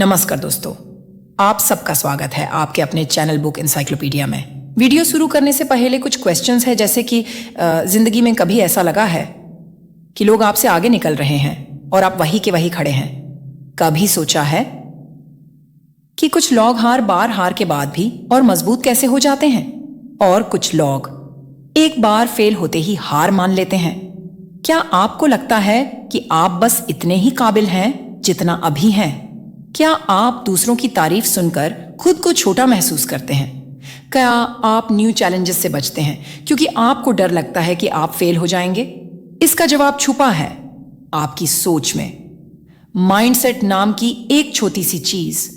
नमस्कार दोस्तों, आप सबका स्वागत है आपके अपने चैनल बुक एनसाइक्लोपीडिया में। वीडियो शुरू करने से पहले कुछ क्वेश्चंस है, जैसे कि जिंदगी में कभी ऐसा लगा है कि लोग आपसे आगे निकल रहे हैं और आप वही के वही खड़े हैं? कभी सोचा है कि कुछ लोग बार हार के बाद भी और मजबूत कैसे हो जाते हैं, और कुछ लोग एक बार फेल होते ही हार मान लेते हैं? क्या आपको लगता है कि आप बस इतने ही काबिल हैं जितना अभी हैं? क्या आप दूसरों की तारीफ सुनकर खुद को छोटा महसूस करते हैं? क्या आप न्यू चैलेंजेस से बचते हैं क्योंकि आपको डर लगता है कि आप फेल हो जाएंगे? इसका जवाब छुपा है आपकी सोच में। माइंडसेट नाम की एक छोटी सी चीज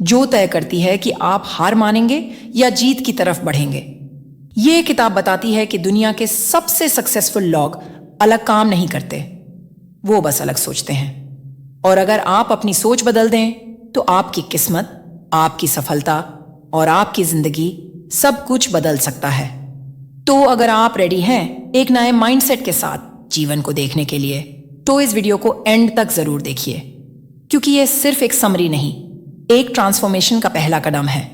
जो तय करती है कि आप हार मानेंगे या जीत की तरफ बढ़ेंगे। यह किताब बताती है कि दुनिया के सबसे सक्सेसफुल लोग अलग काम नहीं करते, वो बस अलग सोचते हैं। और अगर आप अपनी सोच बदल दें तो आपकी किस्मत, आपकी सफलता और आपकी जिंदगी सब कुछ बदल सकता है। तो अगर आप रेडी हैं एक नए माइंडसेट के साथ जीवन को देखने के लिए, तो इस वीडियो को एंड तक जरूर देखिए, क्योंकि यह सिर्फ एक समरी नहीं, एक ट्रांसफॉर्मेशन का पहला कदम है।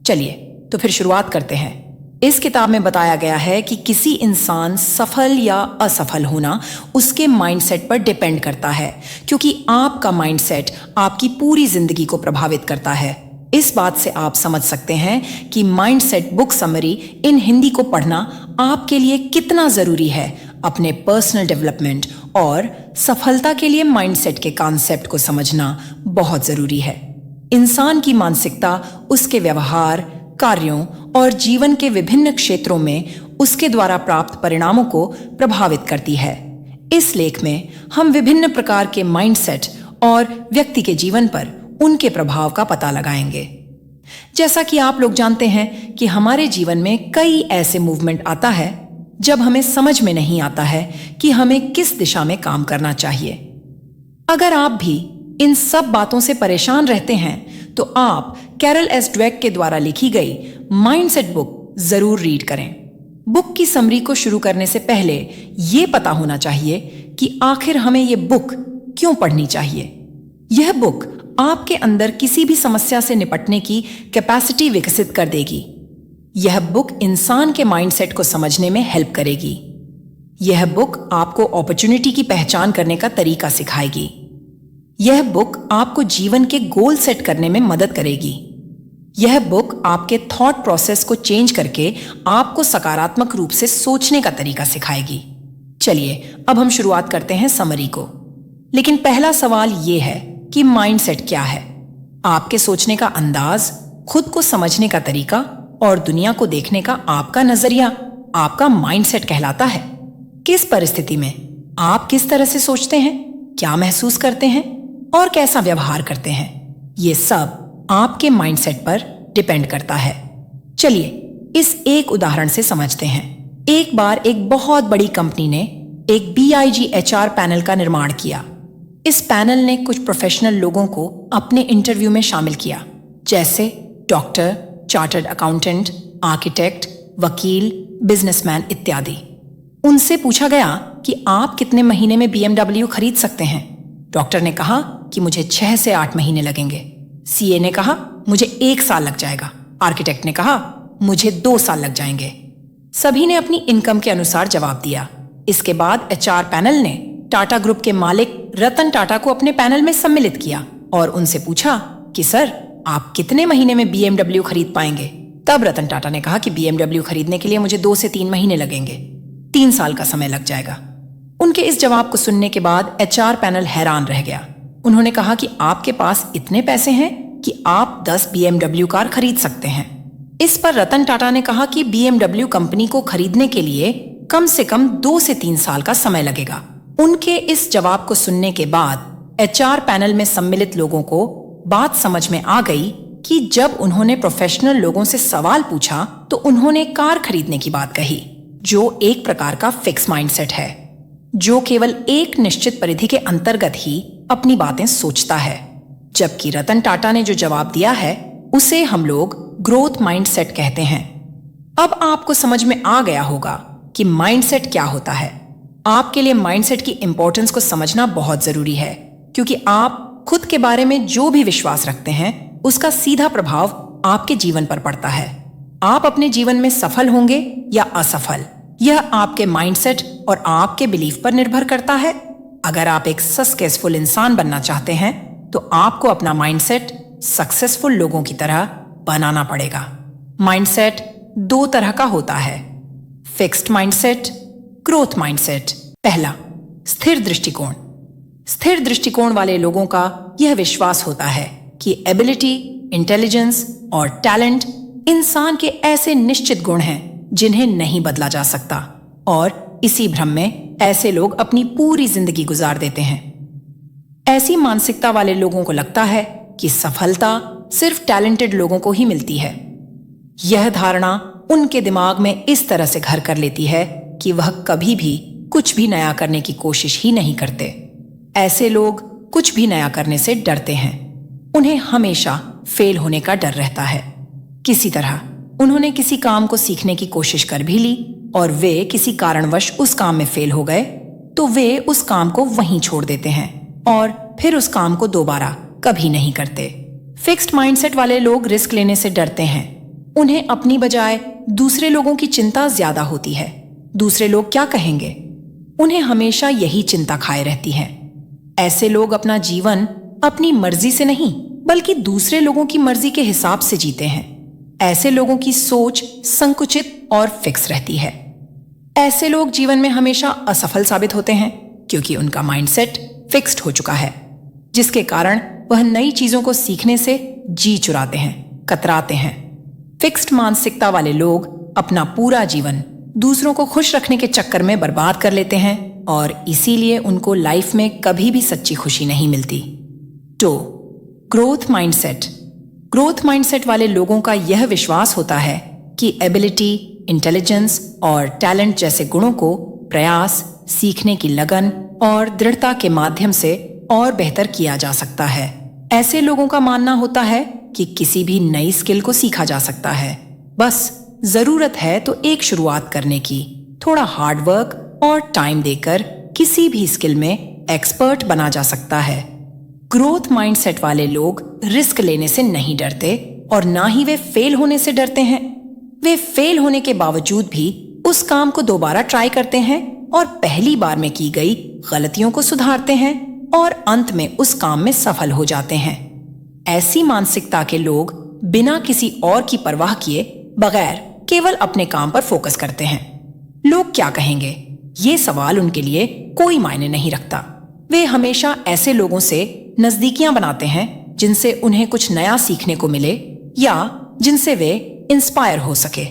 चलिए तो फिर शुरुआत करते हैं। इस किताब में बताया गया है कि किसी इंसान सफल या असफल होना उसके माइंडसेट पर डिपेंड करता है, क्योंकि आपका माइंडसेट आपकी पूरी जिंदगी को प्रभावित करता है। इस बात से आप समझ सकते हैं कि माइंडसेट बुक समरी इन हिंदी को पढ़ना आपके लिए कितना जरूरी है अपने पर्सनल डेवलपमेंट और सफलता के लिए। माइंडसेट के कॉन्सेप्ट को समझना बहुत जरूरी है। इंसान की मानसिकता उसके व्यवहार, कार्यों और जीवन के विभिन्न क्षेत्रों में उसके द्वारा प्राप्त परिणामों को प्रभावित करती है। इस लेख में हम विभिन्न प्रकार के माइंडसेट और व्यक्ति के जीवन पर उनके प्रभाव का पता लगाएंगे। जैसा कि आप लोग जानते हैं कि हमारे जीवन में कई ऐसे मूवमेंट आता है जब हमें समझ में नहीं आता है कि हमें किस दिशा में काम करना चाहिए। अगर आप भी इन सब बातों से परेशान रहते हैं तो आप कैरल एस ड्वेक के द्वारा लिखी गई माइंडसेट बुक जरूर रीड करें। बुक की समरी को शुरू करने से पहले यह पता होना चाहिए कि आखिर हमें यह बुक क्यों पढ़नी चाहिए। यह बुक आपके अंदर किसी भी समस्या से निपटने की कैपेसिटी विकसित कर देगी। यह बुक इंसान के माइंडसेट को समझने में हेल्प करेगी। यह बुक आपको अपॉर्चुनिटी की पहचान करने का तरीका सिखाएगी। यह बुक आपको जीवन के गोल सेट करने में मदद करेगी। यह बुक आपके थॉट प्रोसेस को चेंज करके आपको सकारात्मक रूप से सोचने का तरीका सिखाएगी। चलिए अब हम शुरुआत करते हैं समरी को। लेकिन पहला सवाल यह है कि माइंडसेट क्या है? आपके सोचने का अंदाज, खुद को समझने का तरीका और दुनिया को देखने का आपका नजरिया आपका माइंडसेट कहलाता है। किस परिस्थिति में आप किस तरह से सोचते हैं, क्या महसूस करते हैं और कैसा व्यवहार करते हैं, ये सब आपके माइंडसेट पर डिपेंड करता है। चलिए इस एक उदाहरण से समझते हैं। एक बार एक बहुत बड़ी कंपनी ने एक BIG-HR पैनल का निर्माण किया। इस पैनल ने कुछ प्रोफेशनल लोगों को अपने इंटरव्यू में शामिल किया, जैसे डॉक्टर, चार्टर्ड अकाउंटेंट, आर्किटेक्ट, वकील, बिजनेसमैन इत्यादि। उनसे पूछा गया कि आप कितने महीने में BMW खरीद सकते हैं। डॉक्टर ने कहा कि मुझे 6 से 8 महीने लगेंगे। CA ने कहा मुझे 1 साल लग जाएगा। आर्किटेक्ट ने कहा मुझे 2 साल लग जाएंगे। सभी ने अपनी इनकम के अनुसार जवाब दिया। इसके बाद HR पैनल ने टाटा ग्रुप के मालिक रतन टाटा को अपने पैनल में सम्मिलित किया और उनसे पूछा कि सर, आप कितने महीने में BMW खरीद पाएंगे? तब रतन टाटा ने कहा कि BMW खरीदने के लिए मुझे 2 से 3 महीने लगेंगे, 3 साल का समय लग जाएगा। उनके इस जवाब को सुनने के बाद HR पैनल हैरान रह गया। उन्होंने कहा कि आपके पास इतने पैसे हैं कि आप 10 BMW कार खरीद सकते हैं। इस पर रतन टाटा ने कहा कि BMW कंपनी को खरीदने के लिए कम से कम 2 से 3 साल का समय लगेगा। उनके इस जवाब को सुनने के बाद HR पैनल में सम्मिलित लोगों को बात समझ में आ गई कि जब उन्होंने प्रोफेशनल लोगों से सवाल पूछा तो उन्होंने कार खरीदने की बात कही, जो एक प्रकार का फिक्स माइंडसेट है, जो केवल एक निश्चित परिधि के अंतर्गत ही अपनी बातें सोचता है। जबकि रतन टाटा ने जो जवाब दिया है उसे हम लोग ग्रोथ माइंडसेट कहते हैं। अब आपको समझ में आ गया होगा कि माइंडसेट क्या होता है। आपके लिए माइंडसेट की इंपॉर्टेंस को समझना बहुत जरूरी है, क्योंकि आप खुद के बारे में जो भी विश्वास रखते हैं उसका सीधा प्रभाव आपके जीवन पर पड़ता है। आप अपने जीवन में सफल होंगे या असफल, यह आपके माइंडसेट और आपके बिलीफ पर निर्भर करता है। अगर आप एक सक्सेसफुल इंसान बनना चाहते हैं तो आपको अपना माइंडसेट सक्सेसफुल लोगों की तरह बनाना पड़ेगा। माइंडसेट दो तरह का होता है, फिक्स्ड माइंडसेट, ग्रोथ माइंडसेट। पहला, स्थिर दृष्टिकोण। स्थिर दृष्टिकोण वाले लोगों का यह विश्वास होता है कि एबिलिटी, इंटेलिजेंस और टैलेंट इंसान के ऐसे निश्चित गुण हैं जिन्हें नहीं बदला जा सकता, और इसी भ्रम में ऐसे लोग अपनी पूरी जिंदगी गुजार देते हैं। ऐसी मानसिकता वाले लोगों को लगता है कि सफलता सिर्फ टैलेंटेड लोगों को ही मिलती है। यह धारणा उनके दिमाग में इस तरह से घर कर लेती है कि वह कभी भी कुछ भी नया करने की कोशिश ही नहीं करते। ऐसे लोग कुछ भी नया करने से डरते हैं। उन्हें हमेशा फेल होने का डर रहता है। किसी तरह उन्होंने किसी काम को सीखने की कोशिश कर भी ली और वे किसी कारणवश उस काम में फेल हो गए तो वे उस काम को वहीं छोड़ देते हैं और फिर उस काम को दोबारा कभी नहीं करते। फिक्स्ड माइंडसेट वाले लोग रिस्क लेने से डरते हैं। उन्हें अपनी बजाय दूसरे लोगों की चिंता ज्यादा होती है। दूसरे लोग क्या कहेंगे, उन्हें हमेशा यही चिंता खाए रहती है। ऐसे लोग अपना जीवन अपनी मर्जी से नहीं बल्कि दूसरे लोगों की मर्जी के हिसाब से जीते हैं। ऐसे लोगों की सोच संकुचित और फिक्स रहती है। ऐसे लोग जीवन में हमेशा असफल साबित होते हैं क्योंकि उनका माइंडसेट फिक्स्ड हो चुका है, जिसके कारण वह नई चीजों को सीखने से जी चुराते हैं, कतराते हैं। फिक्स्ड मानसिकता वाले लोग अपना पूरा जीवन दूसरों को खुश रखने के चक्कर में बर्बाद कर लेते हैं और इसीलिए उनको लाइफ में कभी भी सच्ची खुशी नहीं मिलती। तो ग्रोथ माइंडसेट। ग्रोथ माइंडसेट वाले लोगों का यह विश्वास होता है कि एबिलिटी, इंटेलिजेंस और टैलेंट जैसे गुणों को प्रयास, सीखने की लगन और दृढ़ता के माध्यम से और बेहतर किया जा सकता है। ऐसे लोगों का मानना होता है कि किसी भी नई स्किल को सीखा जा सकता है, बस जरूरत है तो एक शुरुआत करने की। थोड़ा हार्ड वर्क और टाइम देकर किसी भी स्किल में एक्सपर्ट बना जा सकता है। ग्रोथ माइंडसेट वाले लोग रिस्क लेने से नहीं डरते और ना ही वे फेल होने से डरते हैं। वे फेल होने के बावजूद भी उस काम को दोबारा ट्राई करते हैं और पहली बार में की गई गलतियों को सुधारते हैं और अंत में उस काम में सफल हो जाते हैं। ऐसी मानसिकता के लोग बिना किसी और की परवाह किए बगैर केवल अपने काम पर फोकस करते हैं। लोग क्या कहेंगे, ये सवाल उनके लिए कोई मायने नहीं रखता। वे हमेशा ऐसे लोगों से नजदीकियां बनाते हैं जिनसे उन्हें कुछ नया सीखने को मिले या जिनसे वे इंस्पायर हो सके।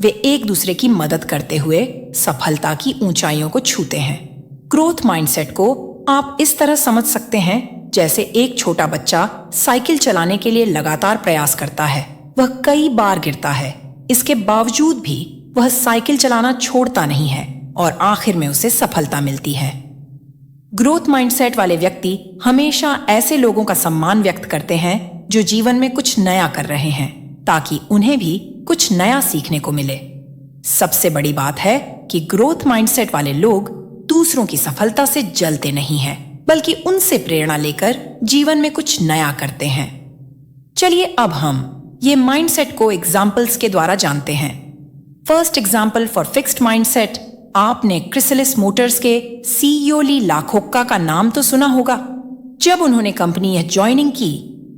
वे एक दूसरे की मदद करते हुए सफलता की ऊंचाइयों को छूते हैं। ग्रोथ माइंडसेट को आप इस तरह समझ सकते हैं जैसे एक छोटा बच्चा साइकिल चलाने के लिए लगातार प्रयास करता है। वह कई बार गिरता है, इसके बावजूद भी वह साइकिल चलाना छोड़ता नहीं है और आखिर में उसे सफलता मिलती है। ग्रोथ माइंडसेट वाले व्यक्ति हमेशा ऐसे लोगों का सम्मान व्यक्त करते हैं जो जीवन में कुछ नया कर रहे हैं, ताकि उन्हें भी कुछ नया सीखने को मिले। सबसे बड़ी बात है कि ग्रोथ माइंडसेट वाले लोग दूसरों की सफलता से जलते नहीं हैं, बल्कि उनसे प्रेरणा लेकर जीवन में कुछ नया करते हैं। चलिए अब हम ये माइंडसेट को एग्जाम्पल्स के द्वारा जानते हैं। First example for fixed mindset, आपने क्रिसलिस मोटर्स के सीईओ ली लाखोक्का का नाम तो सुना होगा। जब उन्होंने कंपनी यह ज्वाइनिंग की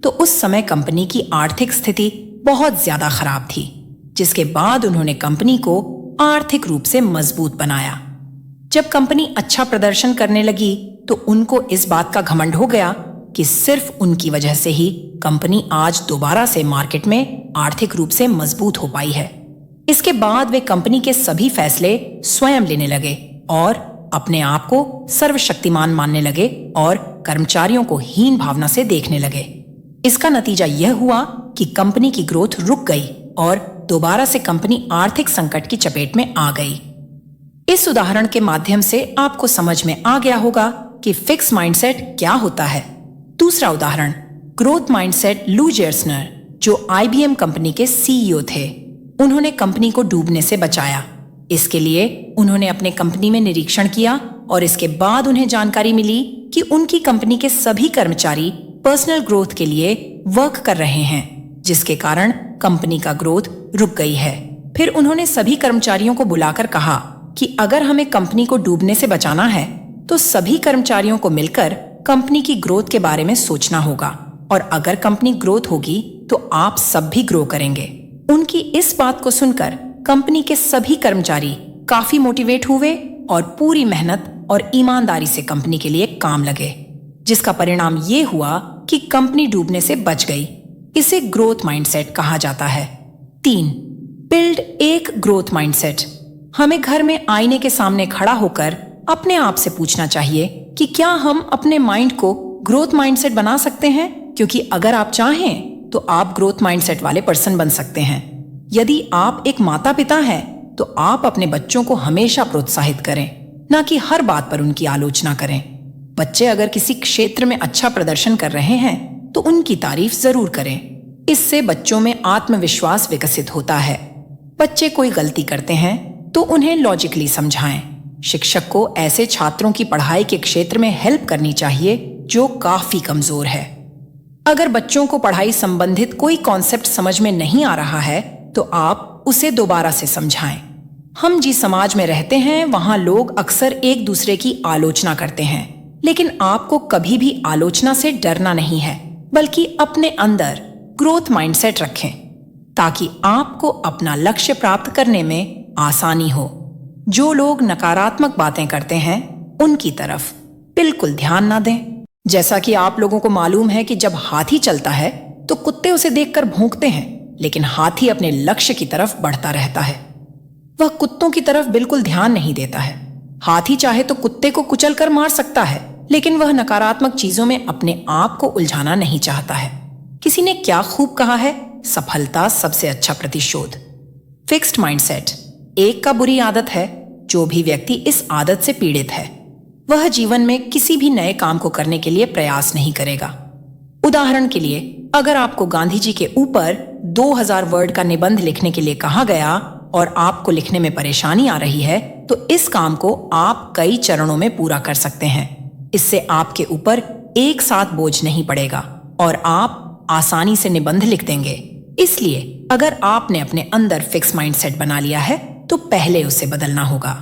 तो उस समय कंपनी की आर्थिक स्थिति बहुत ज्यादा खराब थी, जिसके बाद उन्होंने कंपनी को आर्थिक रूप से मजबूत बनाया। जब कंपनी अच्छा प्रदर्शन करने लगी तो उनको इस बात का घमंड हो गया कि सिर्फ उनकी वजह से ही कंपनी आज दोबारा से मार्केट में आर्थिक रूप से मजबूत हो पाई है। इसके बाद वे कंपनी के सभी फैसले स्वयं लेने लगे और अपने आप को सर्वशक्तिमान मानने लगे और कर्मचारियों को हीन भावना से देखने लगे। इसका नतीजा यह हुआ कि कंपनी की ग्रोथ रुक गई और दोबारा से कंपनी आर्थिक संकट की चपेट में आ गई। इस उदाहरण के माध्यम से आपको समझ में आ गया होगा कि फिक्स माइंडसेट क्या होता है। दूसरा उदाहरण, ग्रोथ माइंडसेट लू जेर्सनर, जो IBM कंपनी के CEO थे। उन्होंने कंपनी को डूबने से बचाया। इसके लिए उन्होंने अपने कंपनी में निरीक्षण किया और इसके बाद उन्हें जानकारी मिली कि उनकी कंपनी के सभी कर्मचारी पर्सनल ग्रोथ के लिए वर्क कर रहे हैं, जिसके कारण कंपनी का ग्रोथ रुक गई है। फिर उन्होंने सभी कर्मचारियों को बुलाकर कहा कि अगर हमें कंपनी को डूबने से बचाना है तो सभी कर्मचारियों को मिलकर कंपनी की ग्रोथ के बारे में सोचना होगा, और अगर कंपनी ग्रोथ होगी तो आप सब भी ग्रो करेंगे। उनकी इस बात को सुनकर कंपनी के सभी कर्मचारी काफी मोटिवेट हुए और पूरी मेहनत और ईमानदारी से कंपनी के लिए काम लगे, जिसका परिणाम ये हुआ कि कंपनी डूबने से बच गई। इसे ग्रोथ माइंडसेट कहा जाता है। 3. बिल्ड एक ग्रोथ माइंडसेट। हमें घर में आईने के सामने खड़ा होकर अपने आप से पूछना चाहिए कि क्या हम अपने माइंड को ग्रोथ माइंडसेट बना सकते हैं, क्योंकि अगर आप चाहें तो आप ग्रोथ माइंडसेट वाले पर्सन बन सकते हैं। यदि आप एक माता पिता हैं तो आप अपने बच्चों को हमेशा प्रोत्साहित करें, ना कि हर बात पर उनकी आलोचना करें। बच्चे अगर किसी क्षेत्र में अच्छा प्रदर्शन कर रहे हैं तो उनकी तारीफ जरूर करें। इससे बच्चों में आत्मविश्वास विकसित होता है। बच्चे कोई गलती करते हैं तो उन्हें लॉजिकली समझाएं। शिक्षक को ऐसे छात्रों की पढ़ाई के क्षेत्र में हेल्प करनी चाहिए जो काफी कमजोर है। अगर बच्चों को पढ़ाई संबंधित कोई कॉन्सेप्ट समझ में नहीं आ रहा है तो आप उसे दोबारा से समझाएं। हम जिस समाज में रहते हैं वहां लोग अक्सर एक दूसरे की आलोचना करते हैं, लेकिन आपको कभी भी आलोचना से डरना नहीं है, बल्कि अपने अंदर ग्रोथ माइंडसेट रखें ताकि आपको अपना लक्ष्य प्राप्त करने में आसानी हो। जो लोग नकारात्मक बातें करते हैं उनकी तरफ बिल्कुल ध्यान ना दें। जैसा कि आप लोगों को मालूम है कि जब हाथी चलता है तो कुत्ते उसे देखकर भौंकते हैं, लेकिन हाथी अपने लक्ष्य की तरफ बढ़ता रहता है। वह कुत्तों की तरफ बिल्कुल ध्यान नहीं देता है। हाथी चाहे तो कुत्ते को कुचल कर मार सकता है, लेकिन वह नकारात्मक चीजों में अपने आप को उलझाना नहीं चाहता है। किसी ने क्या खूब कहा है, सफलता सबसे अच्छा प्रतिशोध। फिक्स्ड माइंडसेट एक का बुरी आदत है। जो भी व्यक्ति इस आदत से पीड़ित है वह जीवन में किसी भी नए काम को करने के लिए प्रयास नहीं करेगा। उदाहरण के लिए, अगर आपको गांधी जी के ऊपर 2000 वर्ड का निबंध लिखने के लिए कहा गया और आपको लिखने में परेशानी आ रही है तो इस काम को आप कई चरणों में पूरा कर सकते हैं। इससे आपके ऊपर एक साथ बोझ नहीं पड़ेगा और आप आसानी से निबंध लिख देंगे। इसलिए अगर आपने अपने अंदर फिक्स माइंडसेट बना लिया है तो पहले उसे बदलना होगा।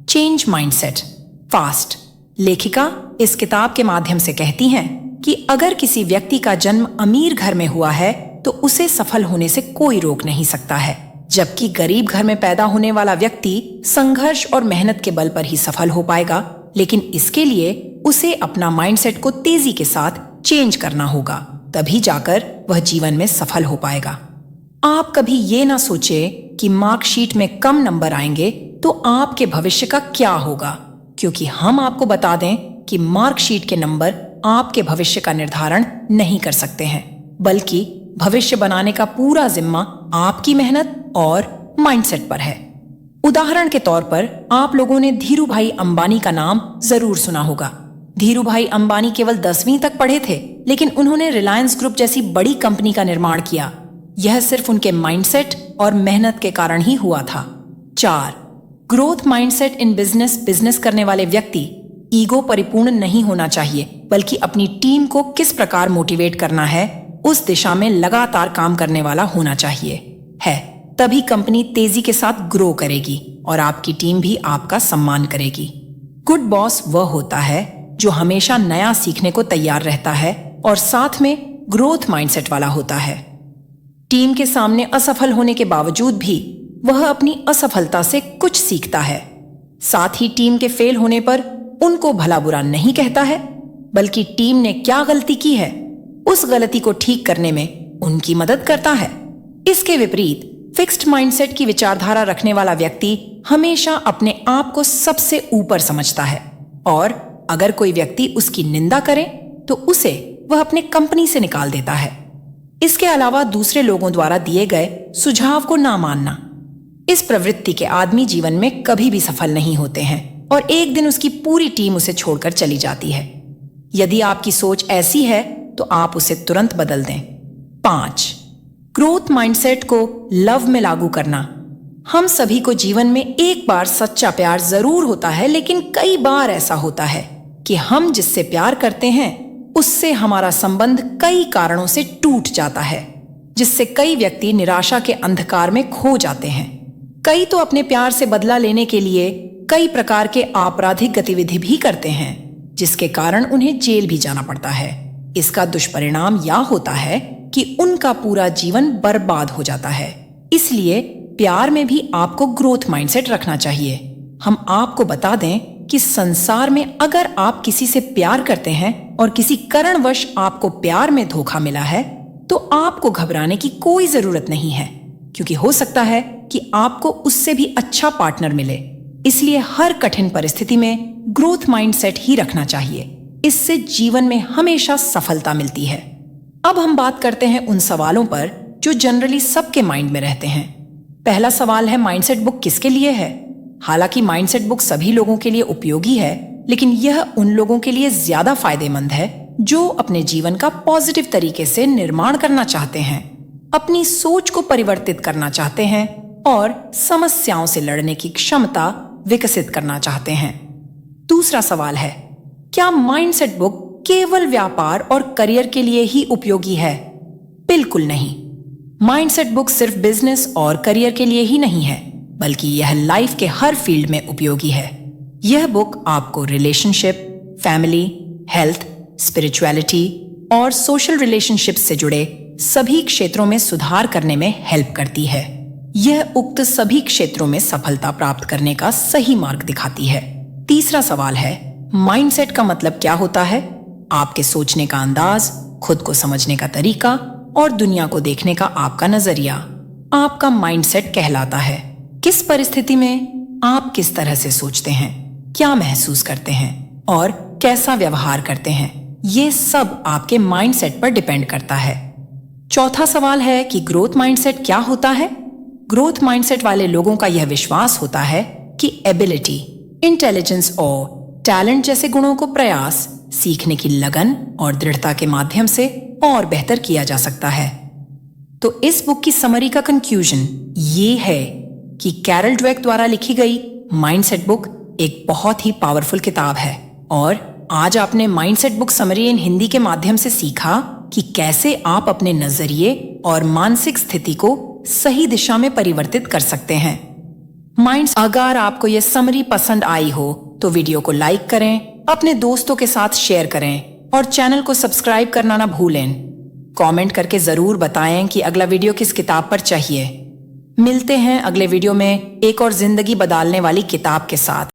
Change mindset fast. लेखिका इस किताब के माध्यम से कहती हैं कि अगर किसी व्यक्ति का जन्म अमीर घर में हुआ है तो उसे सफल होने से कोई रोक नहीं सकता है, जबकि गरीब घर में पैदा होने वाला व्यक्ति संघर्ष और मेहनत के बल पर ही सफल हो पाएगा। लेकिन इसके लिए उसे अपना माइंडसेट को तेजी के साथ चेंज करना होगा, तभी जाकर वह जीवन में सफल हो पाएगा। आप कभी ये ना सोचे कि मार्कशीट में कम नंबर आएंगे तो आपके भविष्य का क्या होगा, क्योंकि हम आपको बता दें कि मार्कशीट के नंबर आपके भविष्य का निर्धारण नहीं कर सकते हैं, बल्कि भविष्य बनाने का पूरा जिम्मा आपकी मेहनत और माइंडसेट पर है। उदाहरण के तौर पर आप लोगों ने धीरू भाई अंबानी का नाम जरूर सुना होगा। धीरू भाई अंबानी केवल 10वीं तक पढ़े थे, लेकिन उन्होंने रिलायंस ग्रुप जैसी बड़ी कंपनी का निर्माण किया। यह सिर्फ उनके माइंडसेट और मेहनत के कारण ही हुआ था। 4. Growth mindset in business. Business करने वाले व्यक्ति ईगो परिपूर्ण नहीं होना चाहिए, बल्कि अपनी टीम को किस प्रकार मोटिवेट करना है उस दिशा में लगातार काम करने वाला होना चाहिए है। तभी कंपनी तेजी के साथ ग्रो करेगी और आपकी टीम भी आपका सम्मान करेगी। गुड बॉस वह होता है जो हमेशा नया सीखने को तैयार रहता है और साथ में ग्रोथ माइंडसेट वाला होता है। टीम के सामने असफल होने के बावजूद भी वह अपनी असफलता से कुछ सीखता है। साथ ही टीम के फेल होने पर उनको भला बुरा नहीं कहता है, बल्कि टीम ने क्या गलती की है उस गलती को ठीक करने में उनकी मदद करता है। इसके विपरीत फिक्स्ड माइंडसेट की विचारधारा रखने वाला व्यक्ति हमेशा अपने आप को सबसे ऊपर समझता है, और अगर कोई व्यक्ति उसकी निंदा करे तो उसे वह अपने कंपनी से निकाल देता है। इसके अलावा दूसरे लोगों द्वारा दिए गए सुझाव को ना मानना। इस प्रवृत्ति के आदमी जीवन में कभी भी सफल नहीं होते हैं और एक दिन उसकी पूरी टीम उसे छोड़कर चली जाती है। यदि आपकी सोच ऐसी है तो आप उसे तुरंत बदल दें। 5. ग्रोथ माइंडसेट को लव में लागू करना। हम सभी को जीवन में एक बार सच्चा प्यार जरूर होता है, लेकिन कई बार ऐसा होता है कि हम जिससे प्यार करते हैं उससे हमारा संबंध कई कारणों से टूट जाता है, जिससे कई व्यक्ति निराशा के अंधकार में खो जाते हैं। कई तो अपने प्यार से बदला लेने के लिए कई प्रकार के आपराधिक गतिविधि भी करते हैं, जिसके कारण उन्हें जेल भी जाना पड़ता है। इसका दुष्परिणाम यह होता है कि उनका पूरा जीवन बर्बाद हो जाता है। इसलिए प्यार में भी आपको ग्रोथ माइंडसेट रखना चाहिए। हम आपको बता दें कि संसार में अगर आप किसी से प्यार करते हैं और किसी कारणवश आपको प्यार में धोखा मिला है, तो आपको घबराने की कोई जरूरत नहीं है, क्योंकि हो सकता है कि आपको उससे भी अच्छा पार्टनर मिले। इसलिए हर कठिन परिस्थिति में ग्रोथ माइंडसेट ही रखना चाहिए। इससे जीवन में हमेशा सफलता मिलती है। अब हम बात करते हैं उन सवालों पर जो जनरली सबके माइंड में रहते हैं। पहला सवाल है, माइंडसेट बुक किसके लिए है? हालांकि माइंडसेट बुक सभी लोगों के लिए उपयोगी है, लेकिन यह उन लोगों के लिए ज्यादा फायदेमंद है जो अपने जीवन का पॉजिटिव तरीके से निर्माण करना चाहते हैं, अपनी सोच को परिवर्तित करना चाहते हैं और समस्याओं से लड़ने की क्षमता विकसित करना चाहते हैं। दूसरा सवाल है, क्या माइंडसेट बुक केवल व्यापार और करियर के लिए ही उपयोगी है? बिल्कुल नहीं। माइंडसेट बुक सिर्फ बिजनेस और करियर के लिए ही नहीं है, बल्कि यह लाइफ के हर फील्ड में उपयोगी है। यह बुक आपको रिलेशनशिप, फैमिली, हेल्थ, स्पिरिचुअलिटी और सोशल रिलेशनशिप से जुड़े सभी क्षेत्रों में सुधार करने में हेल्प करती है। यह उक्त सभी क्षेत्रों में सफलता प्राप्त करने का सही मार्ग दिखाती है। तीसरा सवाल है, माइंडसेट का मतलब क्या होता है? आपके सोचने का अंदाज, खुद को समझने का तरीका और दुनिया को देखने का आपका नजरिया आपका माइंडसेट कहलाता है। किस परिस्थिति में आप किस तरह से सोचते हैं, क्या महसूस करते हैं और कैसा व्यवहार करते हैं, ये सब आपके माइंडसेट पर डिपेंड करता है। चौथा सवाल है कि ग्रोथ माइंडसेट क्या होता है? ग्रोथ माइंडसेट वाले लोगों का यह विश्वास होता है कि एबिलिटी, इंटेलिजेंस और टैलेंट जैसे गुणों को प्रयास, सीखने की लगन और दृढ़ता के माध्यम से और बेहतर किया जा सकता है। तो इस बुक की समरी का कंक्लूजन ये है कि कैरल ड्वेक द्वारा लिखी गई माइंडसेट बुक एक बहुत ही पावरफुल किताब है। और आज आपने माइंडसेट बुक समरी इन हिंदी के माध्यम से सीखा कि कैसे आप अपने नजरिए और मानसिक स्थिति को सही दिशा में परिवर्तित कर सकते हैं। अगर आपको यह समरी पसंद आई हो तो वीडियो को लाइक करें, अपने दोस्तों के साथ शेयर करें और चैनल को सब्सक्राइब करना ना भूलें। कमेंट करके जरूर बताएं कि अगला वीडियो किस किताब पर चाहिए। मिलते हैं अगले वीडियो में एक और जिंदगी बदलने वाली किताब के साथ।